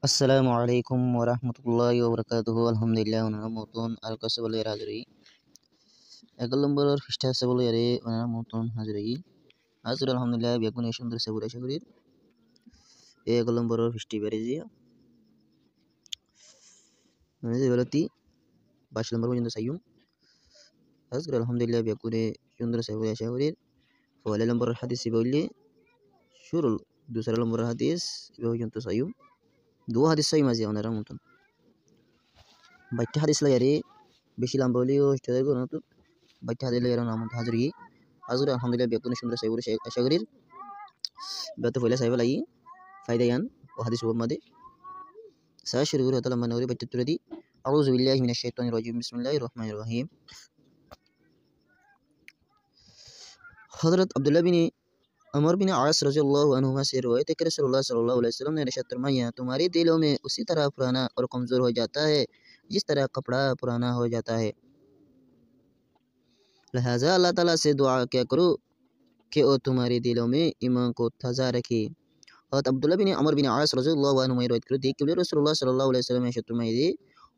আসসালামু আলাইকুম ওয়া রাহমাতুল্লাহি ওয়া বারাকাতুহু। আলহামদুলিল্লাহ ওনারা মতন আর কাছে বলে হাজিরি 11 নম্বরের পৃষ্ঠা আছে বলে আরে ওনারা মতন হাজিরি হাজির আলহামদুলিল্লাহ বেগুন সুন্দর সে বলে শরীর 11 নম্বরের পৃষ্টি বেড়ে জিয়া মানে যে বলতি 22 নম্বর পর্যন্ত সাইয়ুম হাজির আলহামদুলিল্লাহ বেগুন সুন্দর সে বলে শরীর পহেলা নম্বরের হাদিস বললি শুরু दूसरा নম্বর হাদিস পর্যন্ত সাইয়ুম দু হাদিস সাইয়ুম আছে ওনারা মতন বাইটা hadis la yari beshi lamboliyo shtadar gono to বাইটা hadis la yari namun hazri hazur alhamdulillah bekuni shundra saybur shagarir beto foila sayba lagi fayda yan o hadis wo made sa shuru guru tala manori বাইটা turadi a'udzu billahi minash shaitanir rajim bismillahir rahmanir rahim हजरत अब्दुल्ला बिन अमर बिन आस रज़ियल्लाहु अन्हुमा से रिवायत है कि रसूलुल्लाह सल्लल्लाहु अलैहि वसल्लम ने इरशाद फरमाया तुम्हारे दिलों में उसी तरह पुराना और कमज़ोर हो जाता है जिस तरह कपड़ा पुराना हो जाता है। लिहाजा अल्लाह ताला से दुआ क्या करो कि वो तुम्हारे दिलों में ईमान को ताज़ा रखे। हज़रत अब्दुल्ला बिन अमर बिन आस रज़ियल्लाहु अन्हु रिवायत करो देख कि रसूलुल्लाह सल्लल्लाहु अलैहि वसल्लम ने इरशाद फरमाया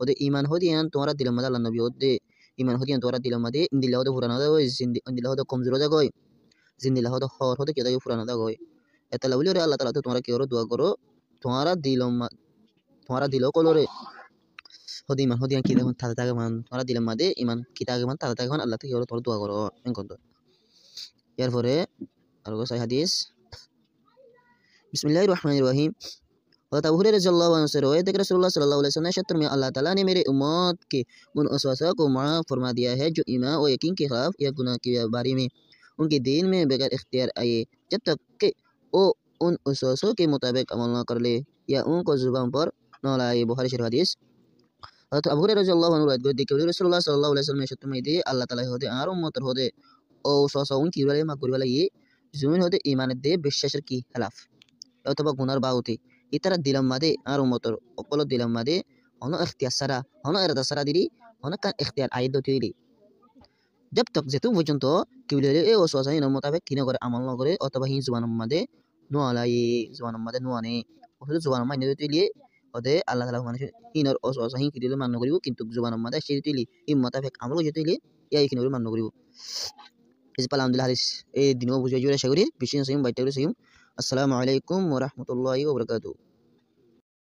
ओदे ईमान हो दियान तुम्हारा दिल में अल्लाह नबी ओदे ईमान हो दियान तुम्हारा दिल में इन दिल हो पुराना हो इन दिल हो कमज़ोर हो जाए जिंदगी हो खौर हो क्या पुराना दागो एत लवली रे अल्लाह ताला तो तुम्हारा क्यों दुआ करो तुम्हारा दिलों को रे होदी ईमान होदी की देखो थाता के मान तुम्हारा दिल में दे ईमान किता के मान थाता के मान अल्लाह तो क्यों तुम्हारा दुआ करो इन कोन तो यार फरे और को सही हदीस बिस्मिल्लाहिर रहमानिर रहीम हज़रत अबू हुरैरा रज़ियल्लाहु अन्हु से रिवायत है कि रसूलुल्लाह सल्लल्लाहु अलैहि वसल्लम ने शत्र में अल्लाह ताला ने मेरे उम्मत के उन वसवसा को माफ फरमा दिया है जो ईमान और यकीन के खिलाफ या गुनाह के बारे में उनके दीन में बगैर इख्तियार आए जब तक कि वो उन उसूलों के मुताबिक अमल न कर ले या उनको ज़ुबान पर न लाए। बुखारी शरीफ हदीस हज़रत अबू हुरैरा रज़ियल्लाहु अन्हु रिवायत करते हैं कि रसूलुल्लाह सल्लल्लाहु अलैहि वसल्लम ने शत्र में दे अल्लाह ताला होते आर उम्मत होते ओ उसूलों उनकी वाले मकुर वाले ये ज़मीन होते ईमान दे बिशशर की खिलाफ अथवा गुनाह बाउती इतना दिलम मादे आर उम्मत अकल दिलम मादे होना इख्तियार सरा होना इरादा सरा दिली होना का इख्तियार आयद होती दिली जब तक जेतु পর্যন্ত কিবলারে এই ওসওয়াসাই না মোতাবেক কিনা করে আমল না করে অথবা হি জুবানের মধ্যে নো আলাই জুবানের মধ্যে নো আনে ওহলে জুবানের মধ্যে দিলি ওদে আল্লাহ তাআলা মানুষ ইনার ওসওয়াসা হি কিদিলে মান করিব কিন্তু জুবানের মধ্যে সেই দিলি ই মোতাবেক আমল যেতিলি এই কিনা মান করিব ইস পালা আলহামদুলিল্লাহ হাদিস এই দিনও বুঝাই জুরে শাগরি বিশেষ সাইম বাইটা সাইম আসসালামু আলাইকুম ওয়া রাহমাতুল্লাহি ওয়া বারাকাতুহু।